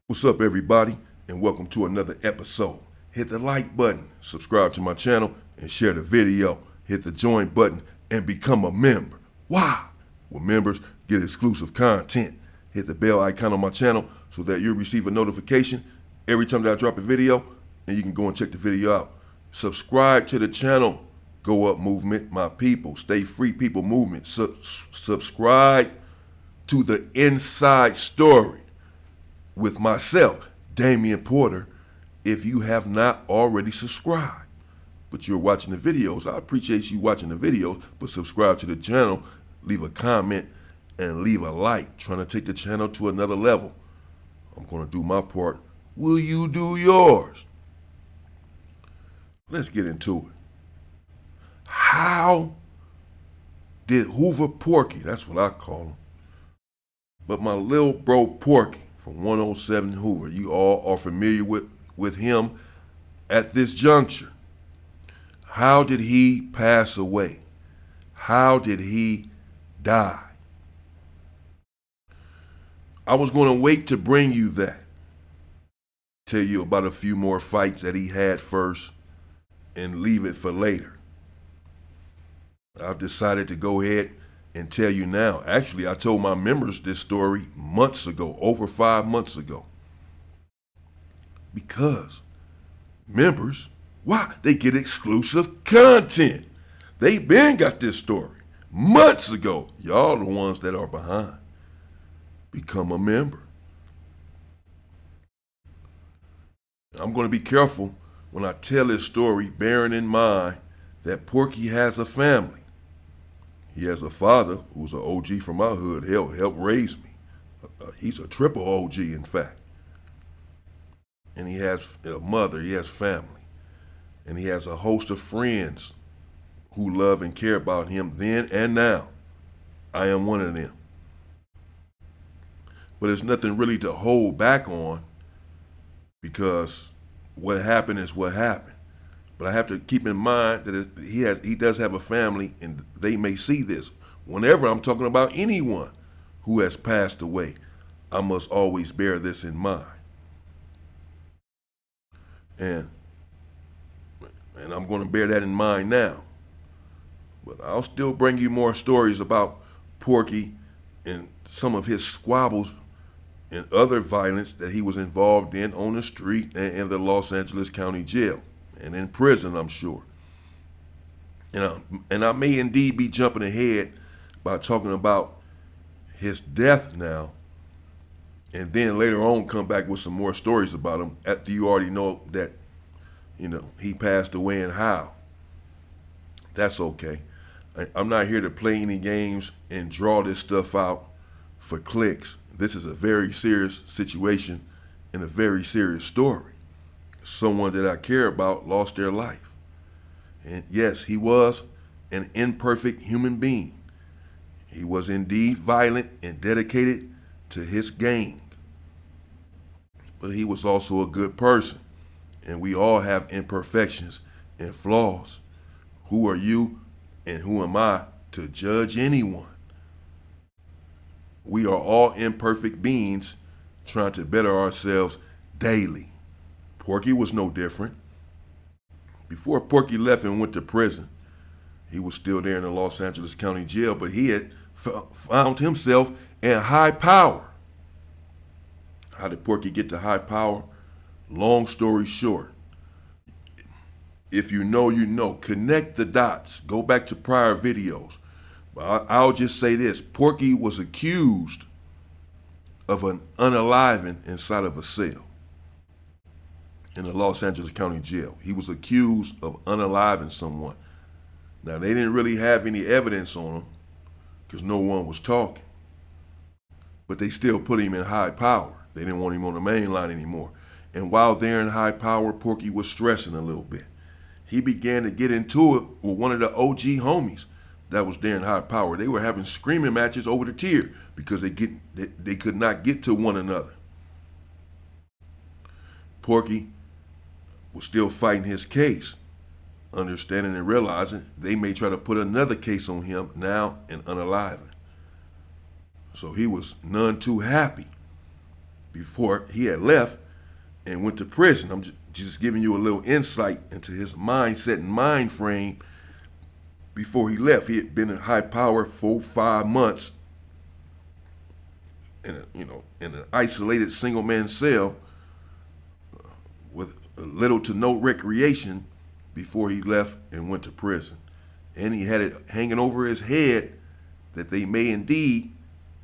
What's up, everybody, and welcome to another episode. Hit the like button, subscribe to my channel, and share the video. Hit the join button and become a member. Why? Well, members get exclusive content. Hit the bell icon on my channel so that you'll receive a notification every time that I drop a video, and you can go and check the video out. Subscribe to the channel. Go Up Movement, my people. Stay Free People Movement. Subscribe to the Inside Story with myself, Damian Porter, if you have not already subscribed. But you're watching the videos. I appreciate you watching the videos, but subscribe to the channel, leave a comment, and leave a like, trying to take the channel to another level. I'm going to do my part. Will you do yours? Let's get into it. How did Hoover Porky, that's what I call him, but my little bro Porky, from 107 Hoover. You all are familiar with him at this juncture. How did he pass away? How did he die? I was going to wait to bring you that. Tell you about a few more fights that he had first and leave it for later. I've decided to go ahead and tell you now. Actually, I told my members this story months ago, over 5 months ago. Because members, why? They get exclusive content. They been got this story months ago. Y'all the ones that are behind. Become a member. I'm going to be careful when I tell this story, bearing in mind that Porky has a family. He has a father who's an OG from my hood, helped raise me. He's a triple OG, in fact. And he has a mother, he has family. And he has a host of friends who love and care about him then and now. I am one of them. But there's nothing really to hold back on because what happened is what happened. But I have to keep in mind that he does have a family, and they may see this. Whenever I'm talking about anyone who has passed away, I must always bear this in mind. And I'm going to bear that in mind now. But I'll still bring you more stories about Porky and some of his squabbles and other violence that he was involved in on the street and in the Los Angeles County Jail. And in prison, I'm sure. And I may indeed be jumping ahead by talking about his death now, and then later on come back with some more stories about him after you already know that, he passed away and how. That's okay. I'm not here to play any games and draw this stuff out for clicks. This is a very serious situation and a very serious story. Someone that I care about lost their life. And yes, he was an imperfect human being. He was indeed violent and dedicated to his gang. But he was also a good person. And we all have imperfections and flaws. Who are you and who am I to judge anyone? We are all imperfect beings trying to better ourselves daily. Porky was no different. Before Porky left and went to prison, he was still there in the Los Angeles County Jail, but he had found himself in high power. How did Porky get to high power? Long story short, if you know, you know. Connect the dots. Go back to prior videos. But I'll just say this. Porky was accused of an unaliving inside of a cell in the Los Angeles County Jail. He was accused of unaliving someone. Now, they didn't really have any evidence on him because no one was talking. But they still put him in high power. They didn't want him on the main line anymore. And while they're in high power, Porky was stressing a little bit. He began to get into it with one of the OG homies that was there in high power. They were having screaming matches over the tier because they could not get to one another. Porky was still fighting his case, understanding and realizing they may try to put another case on him now in unaliving. So he was none too happy before he had left and went to prison. I'm just giving you a little insight into his mindset and mind frame before he left. He had been in high power for 5 months in an isolated single man cell with little to no recreation before he left and went to prison. And he had it hanging over his head that they may indeed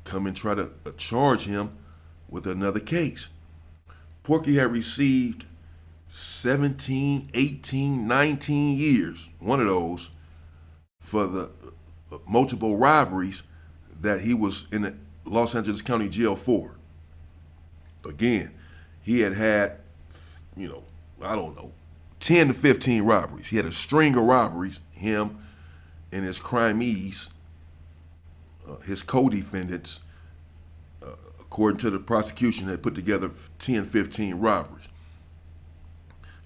come and try to charge him with another case. Porky had received 17, 18, 19 years, one of those, for the multiple robberies that he was in the Los Angeles County Jail for. Again, he had, 10 to 15 robberies. He had a string of robberies, him and his crimees, his co-defendants, according to the prosecution, had put together 10, 15 robberies.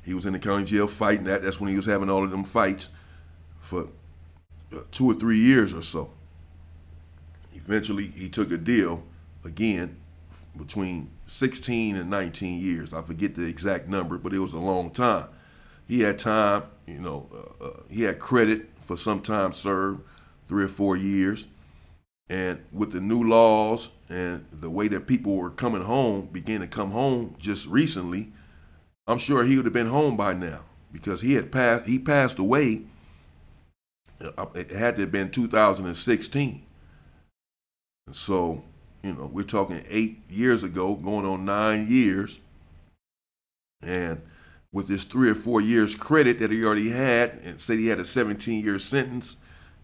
He was in the county jail fighting that. That's when he was having all of them fights for 2 or 3 years or so. Eventually, he took a deal, again, between 16 and 19 years. I forget the exact number, but it was a long time. He had time, he had credit for some time served, 3 or 4 years. And with the new laws and the way that people were coming home, began to come home just recently, I'm sure he would have been home by now because he passed away. It had to have been 2016. And so, we're talking 8 years ago, going on 9 years. And with this 3 or 4 years credit that he already had, and said he had a 17-year sentence,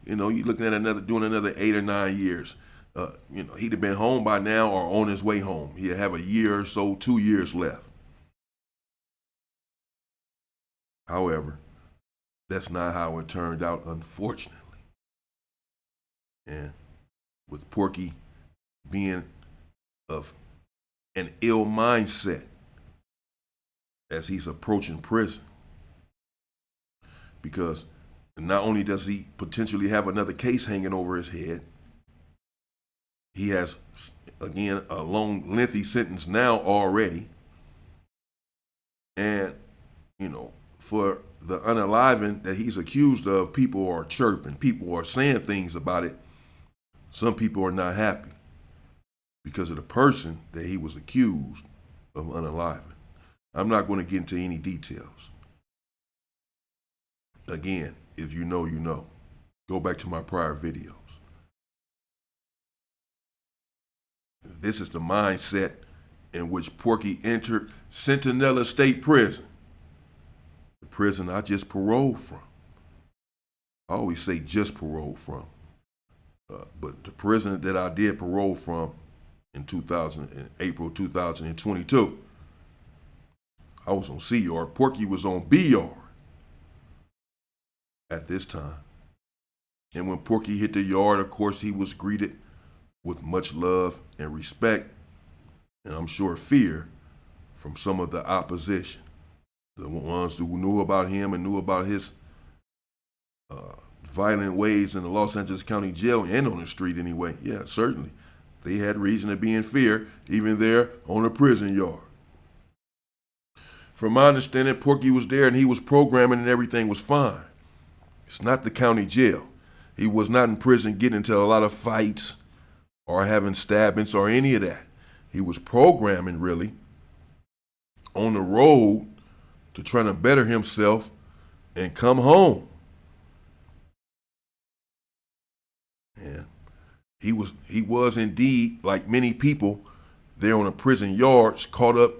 you're looking at doing another 8 or 9 years. He'd have been home by now or on his way home. He'd have a year or so, 2 years left. However, that's not how it turned out, unfortunately. And with Porky being of an ill mindset as he's approaching prison, because not only does he potentially have another case hanging over his head, he has, again, a long, lengthy sentence now already. And, for the unalivened that he's accused of, people are chirping, people are saying things about it. Some people are not happy because of the person that he was accused of unaliving. I'm not going to get into any details. Again, if you know, you know. Go back to my prior videos. This is the mindset in which Porky entered Centinela State Prison, the prison I just paroled from. I always say just paroled from, but the prison that I did parole from in April 2022. I was on C yard. Porky was on B yard at this time. And when Porky hit the yard, of course, he was greeted with much love and respect, and I'm sure fear, from some of the opposition. The ones who knew about him and knew about his violent ways in the Los Angeles County Jail and on the street anyway. Yeah, certainly. They had reason to be in fear, even there on the prison yard. From my understanding, Porky was there and he was programming and everything was fine. It's not the county jail. He was not in prison getting into a lot of fights or having stabbings or any of that. He was programming, really, on the road to trying to better himself and come home. And he was indeed, like many people there on the prison yards, caught up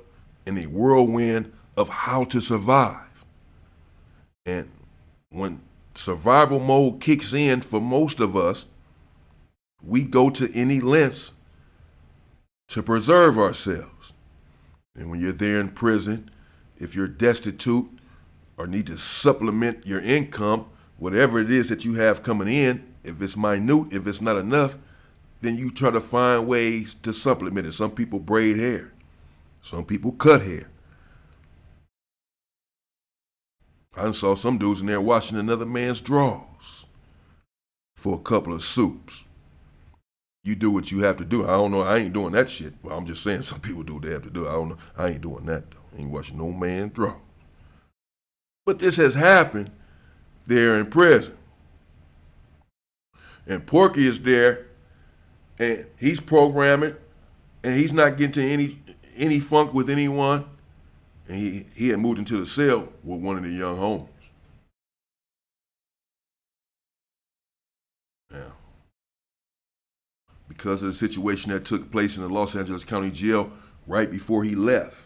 in a whirlwind of how to survive. And when survival mode kicks in for most of us, we go to any lengths to preserve ourselves. And when you're there in prison, if you're destitute or need to supplement your income, whatever it is that you have coming in, if it's minute, if it's not enough, then you try to find ways to supplement it. Some people braid hair. Some people cut hair. I saw some dudes in there washing another man's drawers for a couple of soups. you do what you have to do. I don't know. I ain't doing that shit. Well, I'm just saying some people do what they have to do. I don't know. I ain't doing that though. I ain't watching no man draw. But this has happened there in prison. And Porky is there and he's programming and he's not getting to any funk with anyone. And he had moved into the cell with one of the young homies. Now, because of the situation that took place in the Los Angeles County Jail right before he left,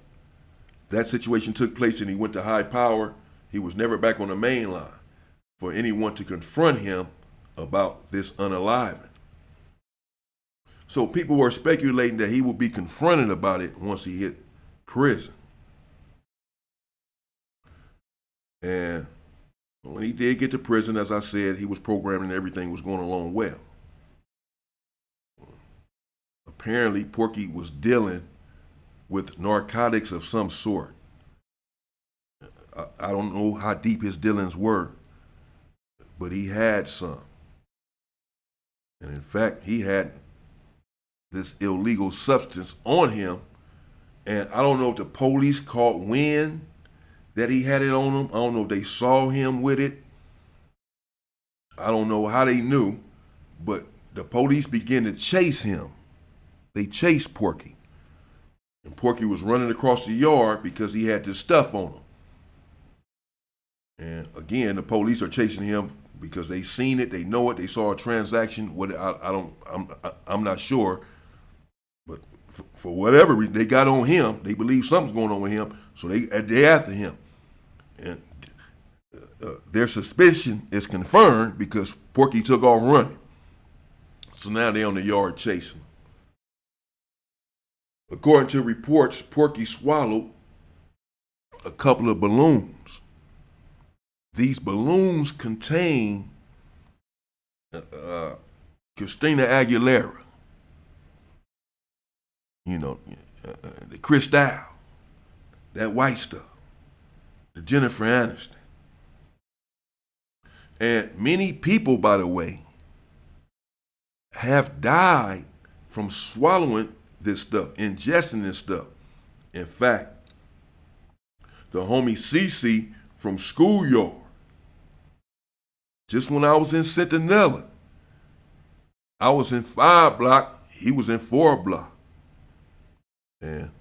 that situation took place and he went to high power. He was never back on the main line for anyone to confront him about this unaliving. So people were speculating that he would be confronted about it once he hit prison. And when he did get to prison, as I said, he was programming and everything was going along well. Apparently, Porky was dealing with narcotics of some sort. I don't know how deep his dealings were, but he had some. And in fact, he had this illegal substance on him. And I don't know if the police caught wind that he had it on him. I don't know if they saw him with it. I don't know how they knew, but the police began to chase him. They chased Porky. And Porky was running across the yard because he had this stuff on him. And again, the police are chasing him because they seen it, they know it, they saw a transaction. I'm not sure, but for whatever reason, they got on him. They believe something's going on with him, so they after him. And their suspicion is confirmed because Porky took off running. So now they're on the yard chasing him. According to reports, Porky swallowed a couple of balloons. These balloons contain Christina Aguilera, the Cristal, that white stuff, the Jennifer Aniston. And many people, by the way, have died from swallowing this stuff, ingesting this stuff. In fact, the homie CC from Schoolyard, just when I was in Centinela, I was in 5 block, he was in 4 block. And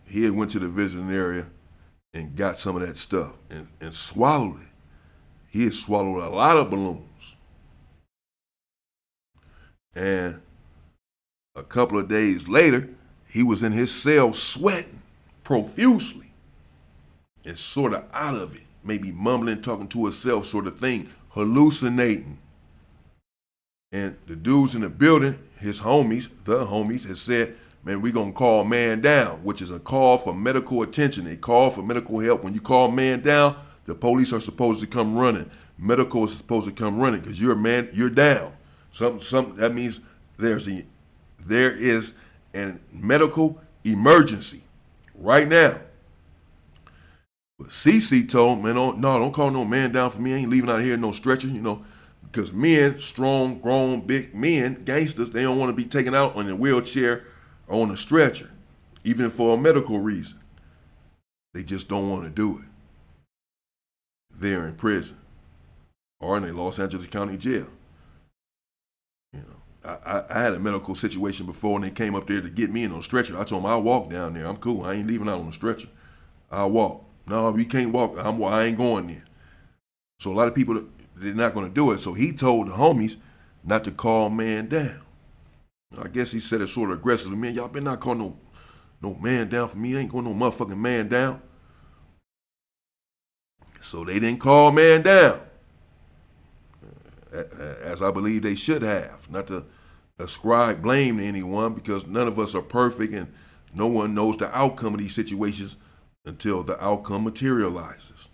he had went to the visiting area and got some of that stuff and swallowed it. He had swallowed a lot of balloons. And a couple of days later, he was in his cell sweating profusely and sort of out of it, maybe mumbling, talking to himself sort of thing, hallucinating. And the dudes in the building, the homies, had said, man, we gonna call man down, which is a call for medical attention. They call for medical help. When you call man down, the police are supposed to come running. Medical is supposed to come running because you're down. Something that means there is a medical emergency right now. But CC told him, man, don't call no man down for me. I ain't leaving out here in no stretcher, because men, strong, grown, big men, gangsters, they don't want to be taken out on a wheelchair or on a stretcher, even for a medical reason. They just don't want to do it. They're in prison or in a Los Angeles County jail. I had a medical situation before and they came up there to get me in on a stretcher. I told them I'll walk down there. I'm cool. I ain't leaving out on a stretcher. I'll walk. No, we can't walk. I ain't going there. So a lot of people, they're not going to do it. So he told the homies not to call man down. I guess he said it sort of aggressively. Man, y'all better not call no man down for me. I ain't going no motherfucking man down. So they didn't call man down, as I believe they should have. Not to ascribe blame to anyone, because none of us are perfect and no one knows the outcome of these situations until the outcome materializes.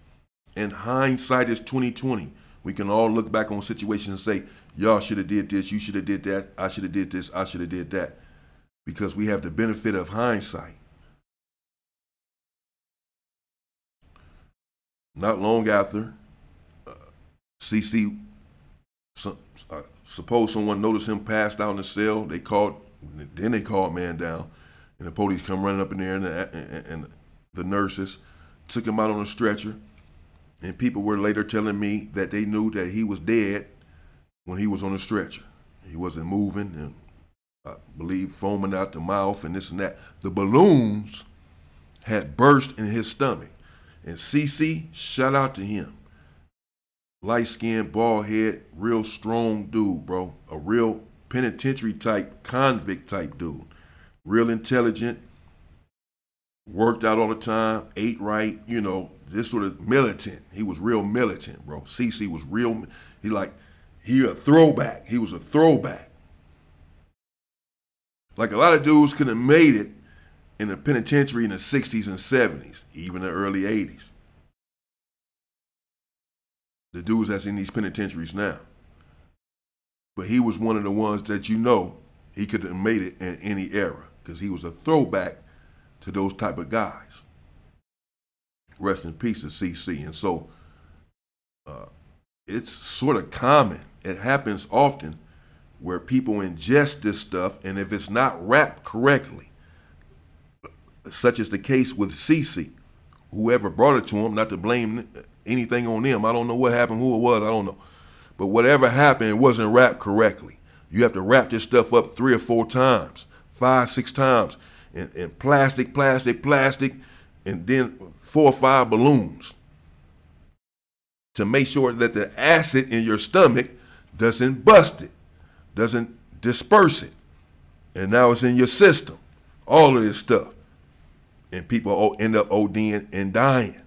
And hindsight is 20/20. We can all look back on situations and say, y'all should have did this, you should have did that, I should have did this, I should have did that. Because we have the benefit of hindsight. Not long after CC Some, suppose someone noticed him passed out in the cell. They called man down, and the police come running up in there, and the nurses took him out on a stretcher. And people were later telling me that they knew that he was dead when he was on a stretcher. He wasn't moving, and I believe foaming out the mouth and this and that. The balloons had burst in his stomach. And CC, shout out to him. Light-skinned, bald head, real strong dude, bro. A real penitentiary type, convict type dude. Real intelligent, worked out all the time, ate right, this sort of militant. He was real militant, bro. CC was real, he a throwback. He was a throwback. Like a lot of dudes could have made it in the penitentiary in the 60s and 70s, even the early 80s. The dudes that's in these penitentiaries now. But he was one of the ones that he could have made it in any era because he was a throwback to those type of guys. Rest in peace to CC. And so it's sort of common. It happens often where people ingest this stuff, and if it's not wrapped correctly, such as the case with CC, whoever brought it to him, not to blame anything on them. I don't know what happened, who it was, I don't know. But whatever happened, it wasn't wrapped correctly. You have to wrap this stuff up 3 or 4 times, 5, 6 times, in plastic, and then 4 or 5 balloons to make sure that the acid in your stomach doesn't bust it, doesn't disperse it. And now it's in your system, all of this stuff. And people end up ODing and dying.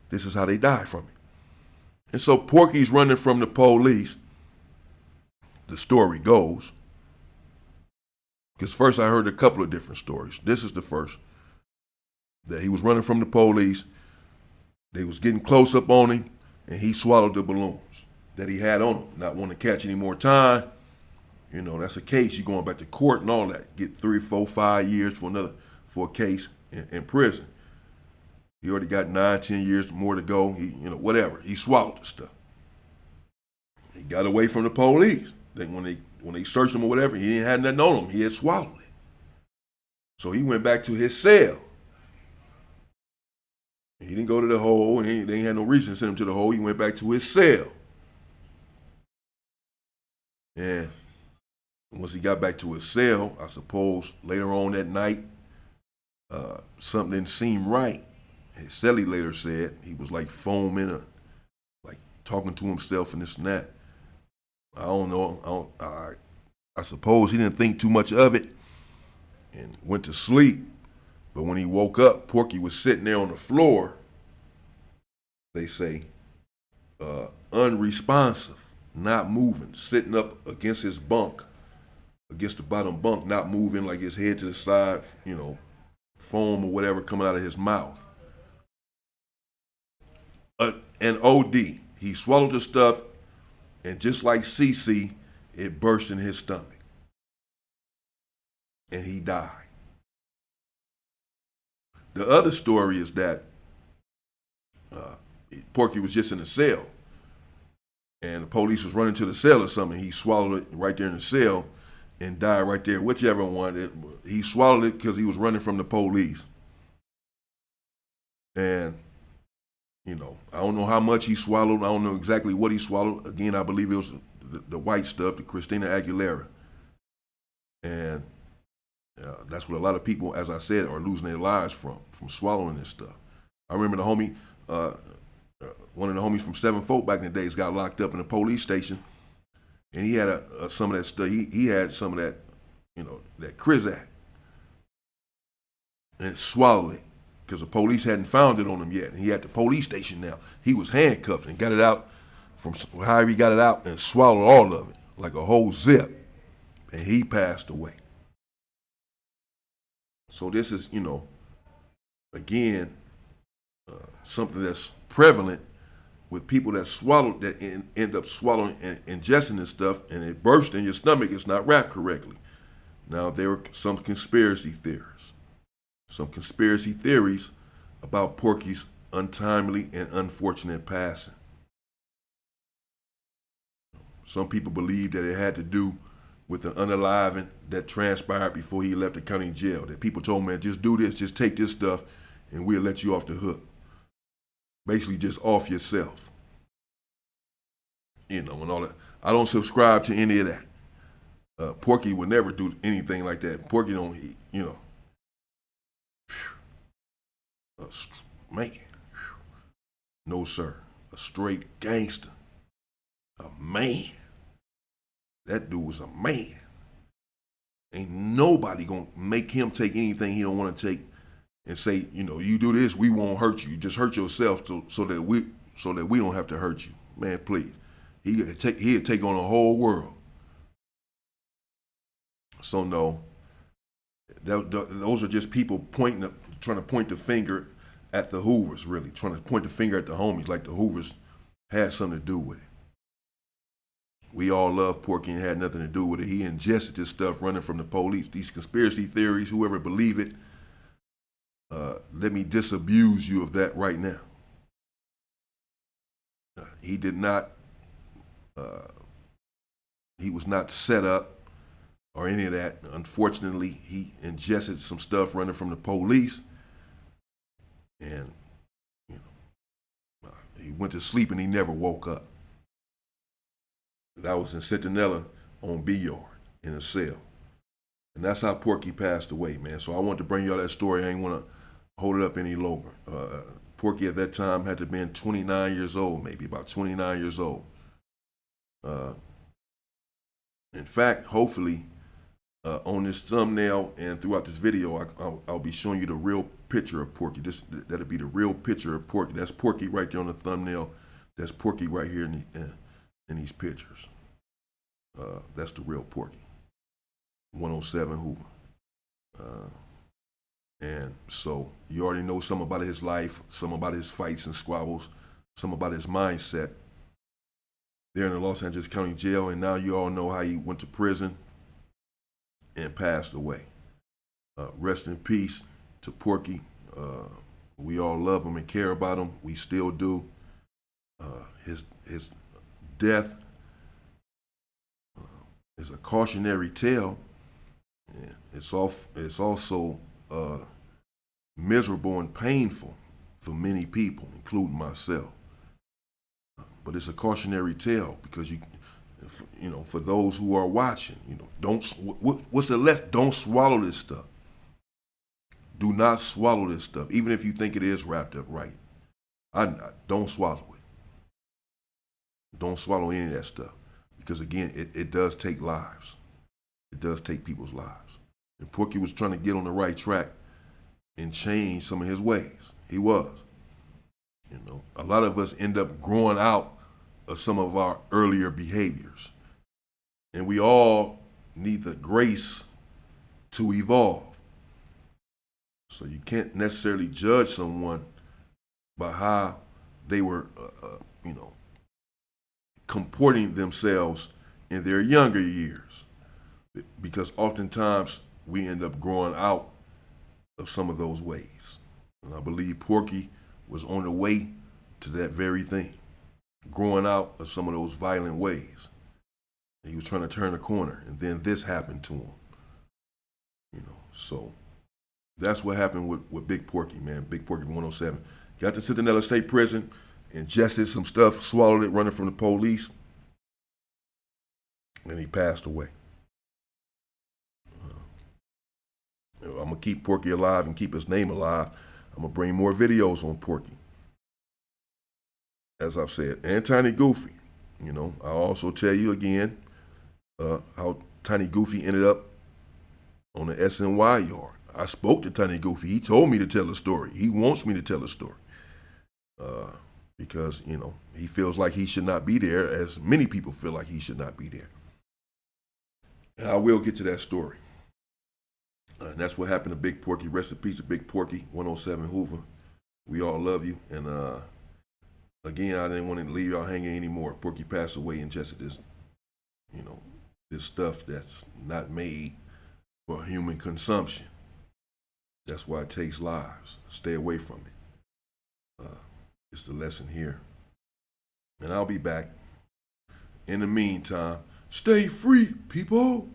This is how they die from it. And so Porky's running from the police, the story goes. Because first I heard a couple of different stories. This is the first. That he was running from the police. They was getting close up on him, and he swallowed the balloons that he had on him. Not wanting to catch any more time. That's a case. You're going back to court and all that. Get 3, 4, 5 years for a case in prison. He already got 9, 10 years more to go. Whatever. He swallowed the stuff. He got away from the police. Then when they searched him or whatever, he didn't have nothing on him. He had swallowed it. So he went back to his cell. He didn't go to the hole, and they ain't had no reason to send him to the hole. He went back to his cell. And once he got back to his cell, I suppose later on that night, something didn't seem right. His cellie later said he was like foaming, like talking to himself and this and that. I don't know. I suppose he didn't think too much of it and went to sleep. But when he woke up, Porky was sitting there on the floor, they say, unresponsive, not moving, sitting up against his bunk, against the bottom bunk, not moving, like his head to the side, foam or whatever coming out of his mouth. An OD. He swallowed the stuff, and just like CC, it burst in his stomach. And he died. The other story is that Porky was just in a cell, and the police was running to the cell or something. He swallowed it right there in the cell and died right there, whichever one. He swallowed it because he was running from the police. And, I don't know how much he swallowed. I don't know exactly what he swallowed. Again, I believe it was the white stuff, the Christina Aguilera. And that's what a lot of people, as I said, are losing their lives from swallowing this stuff. I remember the homie, one of the homies from 7 Folk back in the days got locked up in a police station, and he had some of that stuff. He had some of that, that Crizac, and swallowed it because the police hadn't found it on him yet. And he at the police station now. He was handcuffed and got it out from however he got it out and swallowed all of it like a whole zip, and he passed away. So this is, again, something that's prevalent with people that swallowed, that end up swallowing and ingesting this stuff, and it bursts in your stomach. It's not wrapped correctly. Now, there are some conspiracy theories. Some conspiracy theories about Porky's untimely and unfortunate passing. Some people believe that it had to do with the unaliving that transpired before he left the county jail. That people told him, man, just do this, just take this stuff, and we'll let you off the hook. Basically, just off yourself. And all that. I don't subscribe to any of that. Porky would never do anything like that. Porky don't, man. No, sir. A straight gangster. A man. That dude was a man. Ain't nobody gonna make him take anything he don't want to take and say, you do this, we won't hurt you. You just hurt yourself so that we don't have to hurt you. Man, please. He'd take on the whole world. So no, those are just people trying to point the finger at the Hoovers, really. Trying to point the finger at the homies like the Hoovers had something to do with it. We all love Porky and had nothing to do with it. He ingested this stuff running from the police. These conspiracy theories, whoever believe it, let me disabuse you of that right now. He did not, he was not set up or any of that. Unfortunately, he ingested some stuff running from the police, and he went to sleep and he never woke up. That was in Centinela on B Yard in a cell, and that's how Porky passed away, man. So I want to bring y'all that story. I ain't want to hold it up any longer. Porky at that time had to have been 29 years old, maybe about 29 years old. In fact, hopefully, on this thumbnail and throughout this video, I'll be showing you the real picture of Porky. That'll be the real picture of Porky. That's Porky right there on the thumbnail. That's Porky right here in these pictures. That's the real Porky. 107 Hoover. And so you already know some about his life, some about his fights and squabbles, some about his mindset there in the Los Angeles County Jail, and now you all know how he went to prison and passed away. Rest in peace to Porky. We all love him and care about him. We still do. His death is a cautionary tale. It's also miserable and painful for many people, including myself. But it's a cautionary tale because for those who are watching, what's the lesson? Don't swallow this stuff. Do not swallow this stuff, even if you think it is wrapped up right. Don't swallow it. Don't swallow any of that stuff because again, it does take lives. It does take people's lives. And Porky was trying to get on the right track and change some of his ways. He was. A lot of us end up growing out of some of our earlier behaviors. And we all need the grace to evolve. So you can't necessarily judge someone by how they were, comporting themselves in their younger years. Because oftentimes we end up growing out of some of those ways. And I believe Porky was on the way to that very thing, growing out of some of those violent ways. He was trying to turn a corner, and then this happened to him. So that's what happened with Big Porky, man. Big Porky 107. Got to Centinela State Prison, ingested some stuff, swallowed it running from the police, and he passed away. I'm going to keep Porky alive and keep his name alive. I'm going to bring more videos on Porky. As I've said, and Tiny Goofy. I'll also tell you again how Tiny Goofy ended up on the SNY yard. I spoke to Tiny Goofy. He told me to tell a story. He wants me to tell a story. Because, he feels like he should not be there, as many people feel like he should not be there. And I will get to that story. And that's what happened to Big Porky. Rest in peace to Big Porky, 107 Hoover. We all love you. And again, I didn't want to leave y'all hanging anymore. Porky passed away, ingested this, this stuff that's not made for human consumption. That's why it takes lives. Stay away from it. It's the lesson here. And I'll be back. In the meantime, stay free, people.